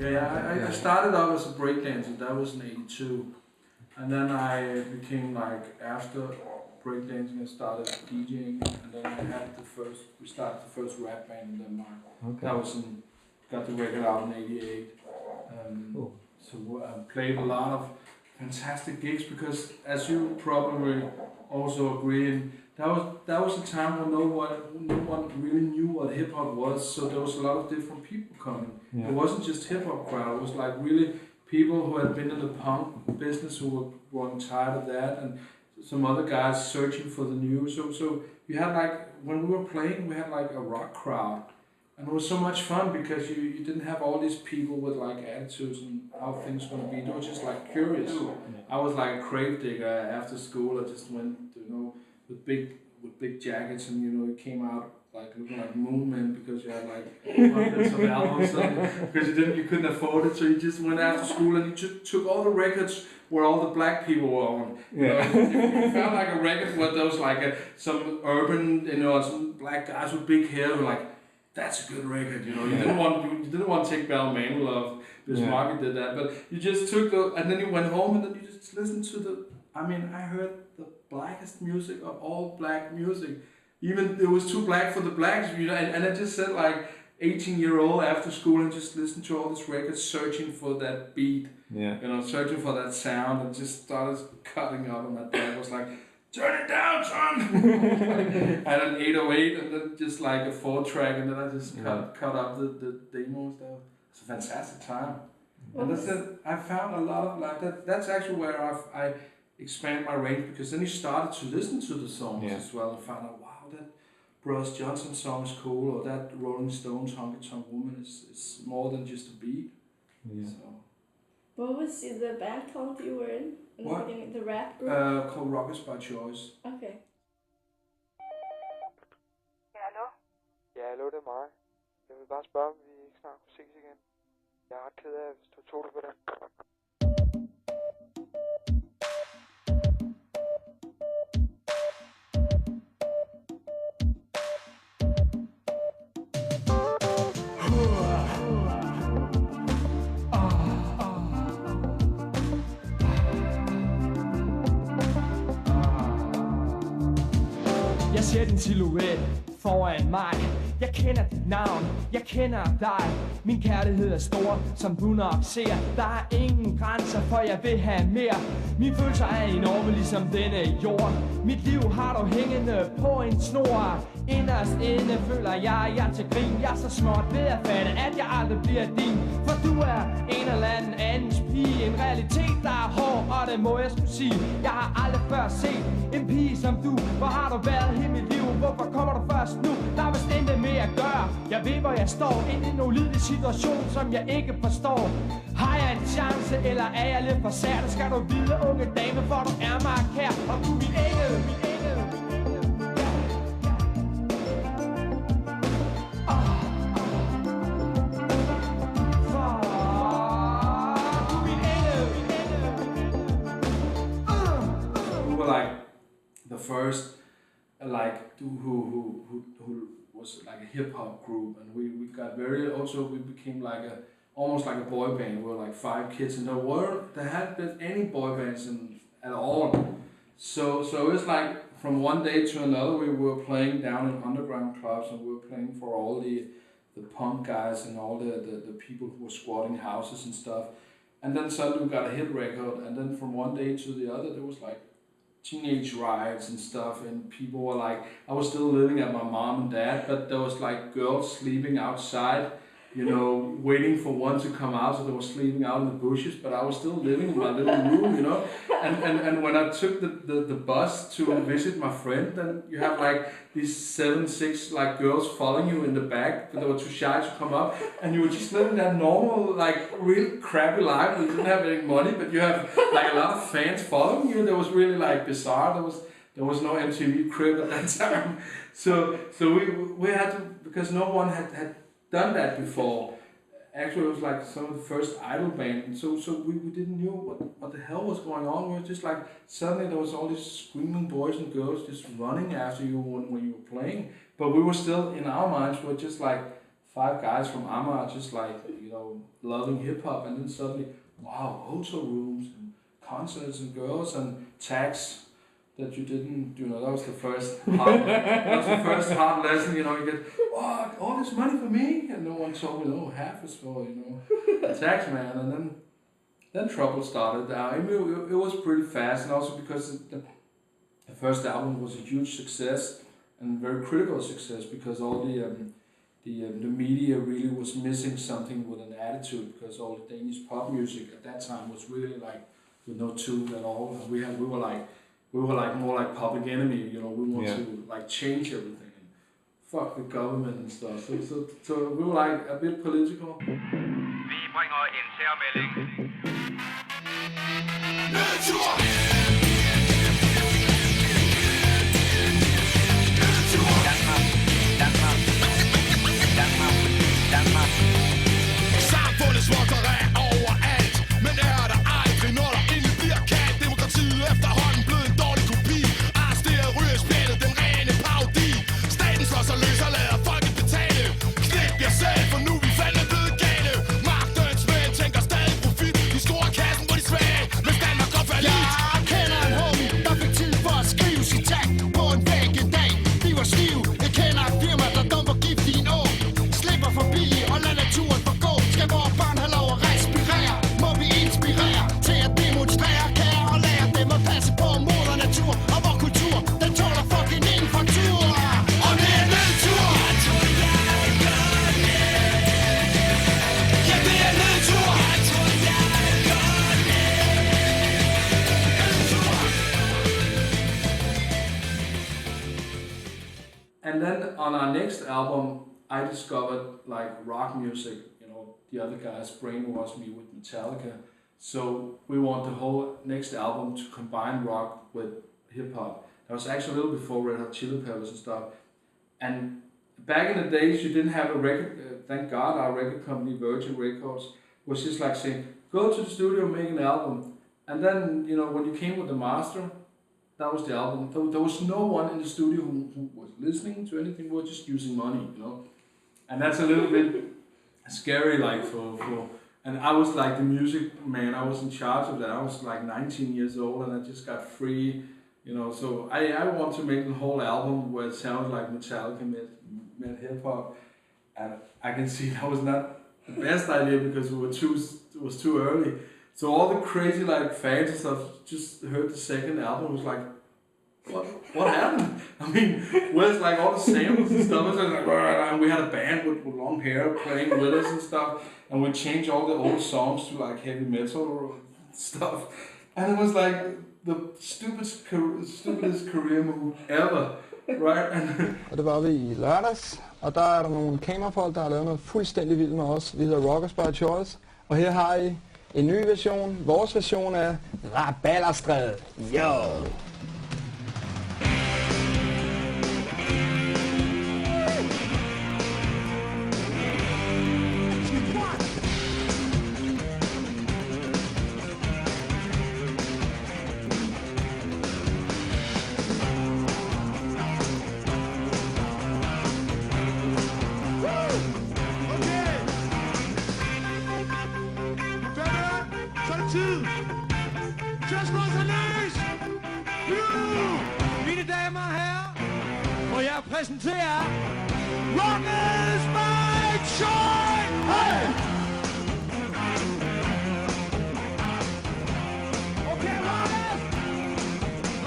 I started out as a breakdancer. That was in '82, and then I became like after breakdancing, I started DJing, and then we started the first rap band in Denmark. Okay. That was got the record out in '88. Cool. So I played a lot of fantastic gigs because, as you probably also agree, that was a time when no one really knew what hip hop was. So there was a lot of different people coming. Yeah. It wasn't just hip hop crowd. It was like really people who had been in the punk business who were growing tired of that, and some other guys searching for the new. So you had like, when we were playing, we had like a rock crowd. And it was so much fun because you didn't have all these people with like attitudes and how things were gonna be. They were just like curious. I was like a grave digger after school. I just went, with big jackets, and you came out like looking like Moon Man because you had like hundreds of albums because you couldn't afford it. So you just went after school and you just took all the records where all the black people were on. Yeah. You found like a record where there was like some urban, some black guys with big hair, like, that's a good record, you didn't want to take Balmain Love because Marky did that, but you just took and then you went home and then you just listened to I heard the blackest music of all black music. Even it was too black for the blacks, and I just said like 18-year-old after school and just listened to all these records, searching for that beat, searching for that sound, and just started cutting up, and my dad was like, turn it down, son! And an 808, and then just like a 4-track, and then I just cut up the demo and stuff. It's a fantastic time. And that's it. I found a lot of like that. That's actually where I expand my range, because then you started to listen to the songs as well and found out, wow, that Bruce Johnson song is cool, or that Rolling Stones Honky Tonk Woman is more than just a beat. Yeah. So. What was the band called you were in? What? The rap group? Called Rockers by Choice. Okay. Ja, hallo? Ja, hallo, det er mig. Jeg vil bare spørge, om vi ikke snart kunne ses igen. Jeg er ret ked af, hvis du tog det på det. Jeg ser din silhuet foran mig. Jeg kender dit navn, jeg kender dig. Min kærlighed er stor, som du nok ser. Der er ingen grænser, for jeg vil have mere. Mine følelser er enorme, ligesom denne jord. Mit liv har du hængende på en snor. Inderst inde føler jeg er til grin. Jeg er så småt ved at fatte, at jeg aldrig bliver din. For du er en eller andens pige. En realitet, der er hård, og det må jeg skulle sige. Jeg har aldrig før set en pige som du. Hvor har du været hele mit liv? Hvorfor kommer du først nu? Der er vist intet mere at gøre. Jeg ved, hvor jeg står. Ind i en ulidelig situation, som jeg ikke forstår. Har jeg en chance, eller er jeg lidt for sær? Det skal du vide, unge dame, for du er mig kær. Og du er min engel, min engel. First, who was like a hip hop group, and we got we became like almost like a boy band. We were like 5 kids in the world. There hadn't been any boy bands at all. So it was like from one day to another we were playing down in underground clubs, and we were playing for all the punk guys and all the people who were squatting houses and stuff. And then suddenly we got a hit record, and then from one day to the other there was like teenage riots and stuff, and people were like, I was still living at my mom and dad, but there was like girls sleeping outside, waiting for one to come out, so they were sleeping out in the bushes, but I was still living in my little room, and when I took the bus to visit my friend, then you have like these 7, 6 like girls following you in the back, but they were too shy to come up, and you were just living that normal, like real crappy life. You didn't have any money, but you have like a lot of fans following you. That was really like bizarre. There was no MTV crib at that time, so we had to, because no one had done that before. Actually, it was like some of the first idol band, so we didn't know what the hell was going on. We were just like, suddenly there was all these screaming boys and girls just running after you when you were playing. But we were still, in our minds, we were just like 5 guys from Amager just like, you know, loving hip hop, and then suddenly, wow, hotel rooms and concerts and girls and tax that you didn't, you know, that was the first hard lesson, you know, you get, oh, all this money for me, and no one told me, no, half is for, you know, the tax man, and then trouble started. It was pretty fast, and also because the first album was a huge success and very critical success, because all the media really was missing something with an attitude, because all the Danish pop music at that time was really like with no tune at all. And we were like more like Public Enemy, you know. We want to like change everything and fuck the government and stuff. So we were like a bit political. Vi bringer en særmelding. Samfundet smukker af overalt, men er der aldrig, når der endelig bliver kaldt. Demokratiet efterhånden blevet en dårlig kopi. Arresteret, ryger spjældet, den rene parodi. Staten slår sig løs og lader folket betale. Knæk jer selv, for nu er vi fandme blevet gale. Magtens mænd tænker stadig profit. De store kassen på de svage, mens Danmark går fallit. Jeg kender en homie, der fik tid for at skrive citat på en væg en dag. Vi var stive. Jeg kender et firma, der dumper gift i en å. Slipper forbi og lader naturen forgå. Skal vores børn have lov at respirere? Må vi inspirere til at demonstrere kære og lære dem at passe på moder natur og vor kultur. Den tåler fucking ingen fraktur. Og det er nedtur. Jeg tror jeg gør det. Ja, det er nedtur. Jeg tror jeg gør det. Nedtur. And then on our next album, I discovered like rock music. You know, the other guys brainwashed me with Metallica. So we want the whole next album to combine rock with hip hop. That was actually a little before Red Hot Chili Peppers and stuff. And back in the days, you didn't have a record. Thank God, our record company, Virgin Records, was just like saying, "Go to the studio, make an album." And then, you know, when you came with the master, that was the album. There was no one in the studio who was listening to anything. We were just using money, you know. And that's a little bit scary, like for. And I was like the music man. I was in charge of that. I was like 19 years old, and I just got free, you know. So I want to make the whole album where it sounds like Metallica met hip hop, and I can see that was not the best idea because it was too early. So all the crazy like fans and stuff just heard the second album, was like, what happened? I mean, where's like all the samples and stuff? And we had a band with long hair playing with us and stuff, and we changed all the old songs to like heavy metal stuff, and it was like the stupidest career move ever, right? Og det var vi i lørdags, og der er der nogle kamerafolk, der har lavet noget fuldstændig vildt med os. Vi hedder Rockers by Choice, og her har I en ny version, vores version af Rabalderstræde. Yo! Mine damer og herrer, må jeg præsentere Rockers by Choice! Hey! Okay, Rockers!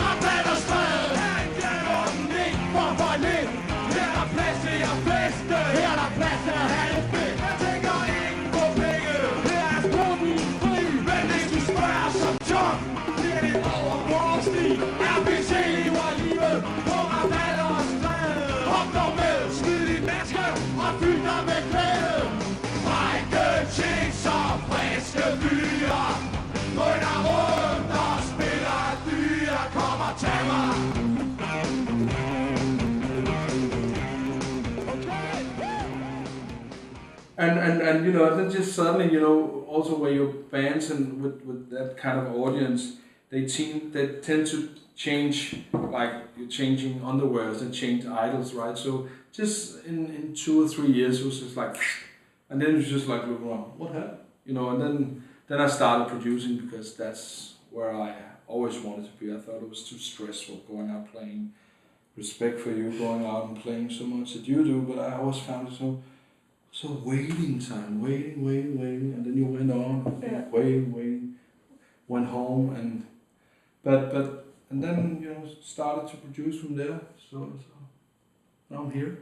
Rabalderstræde! Her er en genåben lig for lidt. Her er der plads til jer feste. Her er der plads til at have det fedt. Jeg tænker ikke på penge. Her er spruten fri. Men hvis du spørger som John, bliver det over vores liv. RBC lever livet på Rabalderstræde. Hop dog med, smid dit maske og fyld dig med glæde. Frække jeans og friske byer. Drøner rundt og spiller dyr. Kom og tag mig. And you know, then just suddenly, you know, also where your bands and with that kind of audience, they tend to change, like you're changing underwears and change idols, right? So just in 2 or 3 years, it was just like, and then you just like look around, what happened? You know, and then I started producing because that's where I always wanted to be. I thought it was too stressful going out playing. Respect for you going out and playing so much that you do, but I always found it so waiting time, waiting, and then you went on, Yeah. waiting, went home, and then started to produce from there. So now I'm here.